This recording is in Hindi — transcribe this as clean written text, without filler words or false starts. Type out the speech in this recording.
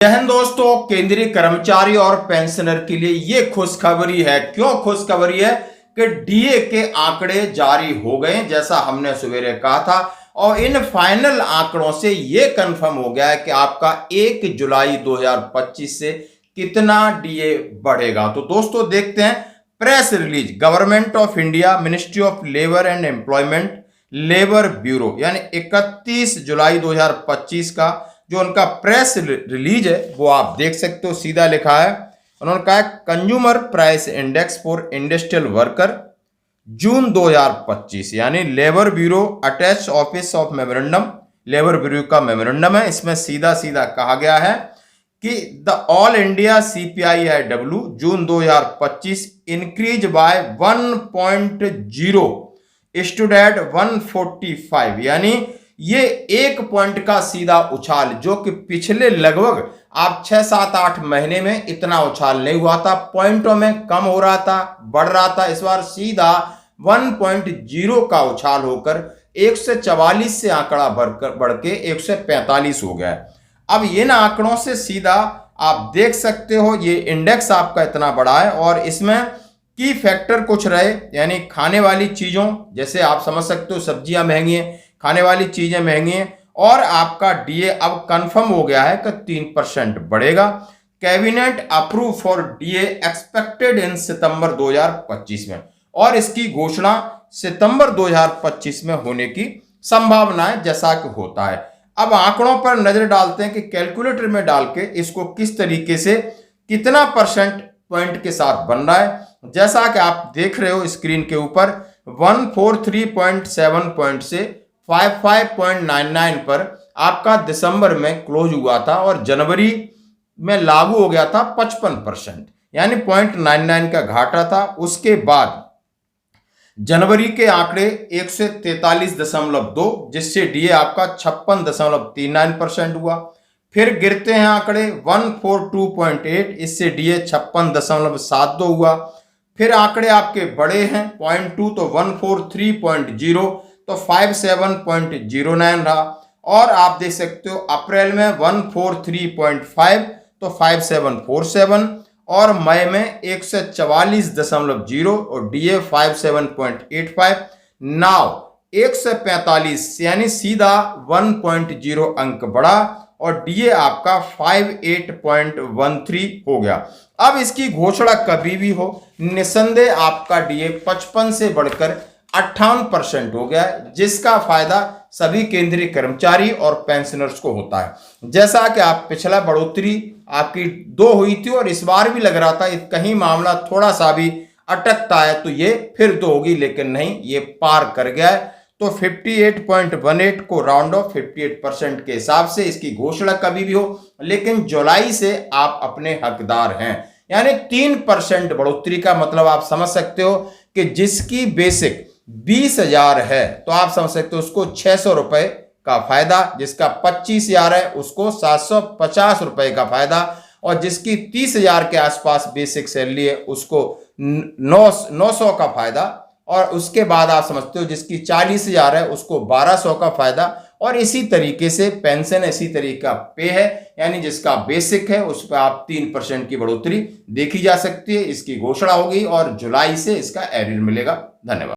जय हिंद दोस्तों। केंद्रीय कर्मचारी और पेंशनर के लिए ये खुशखबरी है। क्यों खुशखबरी है कि डीए के आंकड़े जारी हो गए जैसा हमने सवेरे कहा था, और इन फाइनल आंकड़ों से ये कंफर्म हो गया है कि आपका 1 जुलाई 2025 से कितना डीए बढ़ेगा। तो दोस्तों देखते हैं press release. Government of India, ministry of labour and employment, labour bureau, यानी 31 जुलाई 2025 का जो उनका प्रेस रिलीज है वो आप देख सकते हो। सीधा लिखा है, उन्होंने कहा consumer price index for industrial worker June 2025, यानी labour bureau attach office of memorandum, labour bureau का मेमोरेंडम है। इसमें सीधा सीधा कहा गया है कि the all India CPI-W June 2025 increase by 1.0 stood at 145, यानी ये 1 पॉइंट का सीधा उछाल, जो कि पिछले लगभग आप 6-7-8 महीने में इतना उछाल नहीं हुआ था। पॉइंटों में कम हो रहा था, बढ़ रहा था। इस बार सीधा 1.0 का उछाल होकर 144 से आंकड़ा बढ़ के 145 हो गया है। अब इन आंकड़ों से सीधा आप देख सकते हो ये इंडेक्स आपका इतना बड़ा है, और इसमें की फैक्टर कुछ रहे, यानी खाने वाली चीजों, जैसे आप समझ सकते हो सब्जियां महंगी हैं, खाने वाली चीजें महंगी हैं, और आपका डीए अब कंफर्म हो गया है कि 3% बढ़ेगा। Cabinet approve for DA expected in सितंबर 2025 में, और इसकी घोषणा सितंबर 2025 में होने की संभावना है जैसा कि होता है। अब आंकड़ों पर नजर डालते हैं कि कैलकुलेटर में डाल के इसको किस तरीके से कितना परसेंट पॉइंट के साथ बन रहा है। जैसा कि आप देख रहे हो स्क्रीन के ऊपर 143.7 पॉइंट से 55.99 पर आपका दिसंबर में क्लोज हुआ था, और जनवरी में लागू हो गया था 55%, यानी 0.99 का घाटा था। उसके बाद जनवरी के आंकड़े 143.2, जिससे डीए आपका 56.39% हुआ। फिर गिरते हैं आंकड़े 142.8, इससे डीए 56.72 हुआ। फिर आंकड़े आपके बड़े हैं 0.2, तो 143.0, तो 57.09 रहा। और आप देख सकते हो अप्रैल में 143.5, तो 5747, और मई में 144.0 और डीए 57.85। नाउ 145, यानी सीधा 1.0 अंक बढ़ा, और डीए आपका 58.13 हो गया। अब इसकी घोषणा कभी भी हो, निसंदेह आपका डीए 55 से बढ़कर 58% हो गया है, जिसका फायदा सभी केंद्रीय कर्मचारी और पेंशनर्स को होता है। जैसा कि आप पिछला बढ़ोतरी आपकी 2 हुई थी, और इस बार भी लग रहा था कहीं मामला थोड़ा सा भी अटकता है तो ये फिर 2 होगी, लेकिन नहीं, ये पार कर गया है। तो 58.18 को राउंड ऑफ 58% के हिसाब से इसकी घोषणा कभी भी हो, लेकिन जुलाई से आप अपने हकदार हैं। यानी 3% बढ़ोतरी का मतलब आप समझ सकते हो कि जिसकी बेसिक 20,000 है तो आप समझ सकते हो उसको 600 रुपए का फायदा, जिसका 25,000 है उसको 750 रुपए का फायदा, और जिसकी 30,000 के आसपास बेसिक सैलरी है उसको 900 का फायदा, और उसके बाद आप समझते हो जिसकी 40,000 है उसको 1200 का फायदा। और इसी तरीके से पेंशन इसी तरीके का पे है, यानी जिसका बेसिक है उस पर आप 3% की बढ़ोतरी देखी जा सकती है। इसकी घोषणा होगी और जुलाई से इसका एरियर मिलेगा। धन्यवाद।